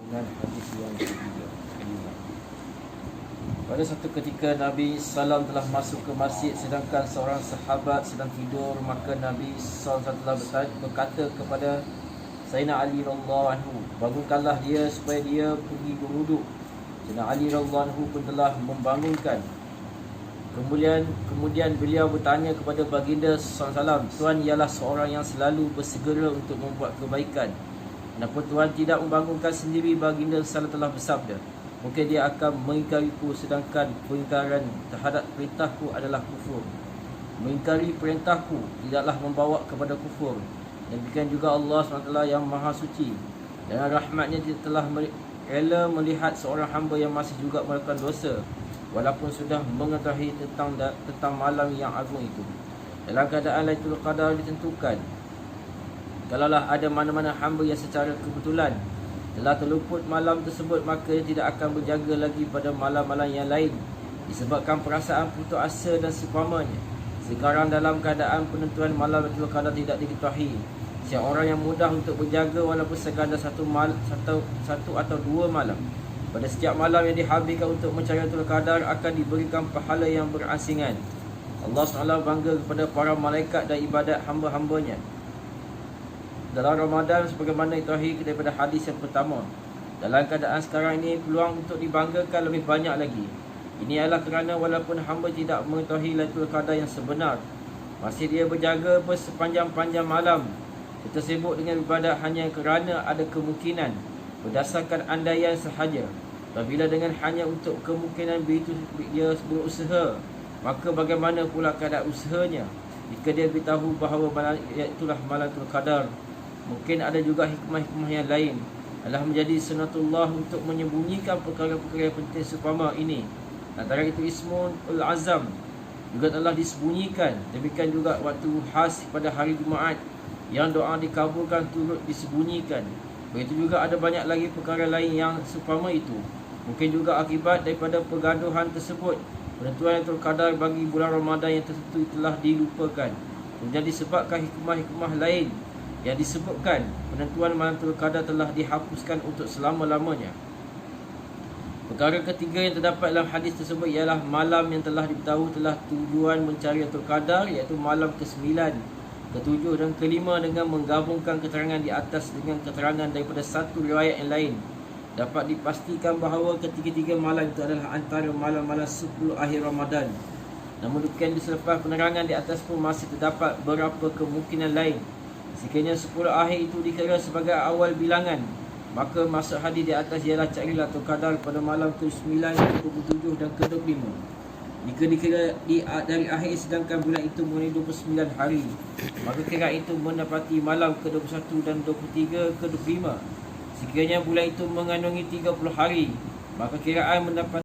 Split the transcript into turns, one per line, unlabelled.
dengan hadis yang ketiga. Pada satu ketika Nabi SAW telah masuk ke masjid sedangkan seorang sahabat sedang tidur, maka Nabi SAW telah berkata kepada Sayyidina Ali radhiyallahu anhu, bangunkanlah dia supaya dia pergi berwuduk. Sayyidina Ali radhiyallahu anhu pun telah membangunkan. Kemudian beliau bertanya kepada baginda SAW, Tuan ialah seorang yang selalu bersegera untuk membuat kebaikan. Kenapa Tuan tidak membangunkan sendiri? Baginda SAW telah bersabda, mungkin dia akan mengingkariku, sedangkan pengingkaran terhadap perintahku adalah kufur. Mengingkari perintahku tidaklah membawa kepada kufur. Demikian juga Allah SWT yang maha suci, dengan rahmatnya dia telah rela melihat seorang hamba yang masih juga melakukan dosa, walaupun sudah mengetahui tentang malam yang agung itu. Dalam keadaan Lailatul Qadar ditentukan, kalaulah ada mana-mana hamba yang secara kebetulan telah terluput malam tersebut, maka dia tidak akan berjaga lagi pada malam-malam yang lain disebabkan perasaan putus asa dan seumpamanya. Sekarang dalam keadaan penentuan malam Lailatul Qadar tidak diketahui, siapa orang yang mudah untuk berjaga walaupun sekadar satu atau dua malam pada setiap malam yang dihabiskan untuk mencari Lailatul Qadar akan diberikan pahala yang berasingan. Allah SWT bangga kepada para malaikat dan ibadat hamba-hambanya dalam Ramadan sebagaimana diketahui daripada hadis yang pertama. Dalam keadaan sekarang ini, peluang untuk dibanggakan lebih banyak lagi. Ini adalah kerana walaupun hamba tidak mengetahui Lailatul Qadar yang sebenar, masih dia berjaga sepanjang-panjang malam, kita sibuk dengan ibadat hanya kerana ada kemungkinan berdasarkan andaian sahaja. Apabila dengan hanya untuk kemungkinan begitu dia berusaha, maka bagaimana pula keadaan usahanya jika dia beritahu bahawa itulah Lailatul Qadar? Mungkin ada juga hikmah-hikmah yang lain adalah menjadi sunatullah untuk menyembunyikan perkara-perkara yang penting seumpama ini. Antara itu Ismul Azam juga telah disembunyikan. Demikian juga waktu khas pada hari Jumaat yang doa dikabulkan turut disembunyikan. Begitu juga ada banyak lagi perkara lain yang seumpama itu. Mungkin juga akibat daripada pergaduhan tersebut, penentuan Lailatul Qadar bagi bulan Ramadan yang tertentu telah dilupakan. Kemudian disebabkan hikmah-hikmah lain yang disebutkan, penentuan Lailatul Qadar telah dihapuskan untuk selama-lamanya. Perkara ketiga yang terdapat dalam hadis tersebut ialah malam yang telah diberitahu telah tujuan mencari Lailatul Qadar, iaitu malam ke-9, ke-7 dan ke-5, dengan menggabungkan keterangan di atas dengan keterangan daripada satu riwayat yang lain. Dapat dipastikan bahawa ketiga-tiga malam itu adalah antara malam-malam 10 akhir Ramadan. Namun demikian, selepas penerangan di atas pun masih terdapat beberapa kemungkinan lain. Sekiranya 10 akhir itu dikira sebagai awal bilangan, maka maksud hadis di atas ialah carilah Lailatul Qadar pada malam ke-9, ke-7 dan ke-25. Jika dikira dari akhir sedangkan bulan itu mengenai 29 hari, maka kira itu mendapati malam ke-21 dan 23, ke-25. Sekiranya bulan itu mengandungi 30 hari, maka kiraan mendapat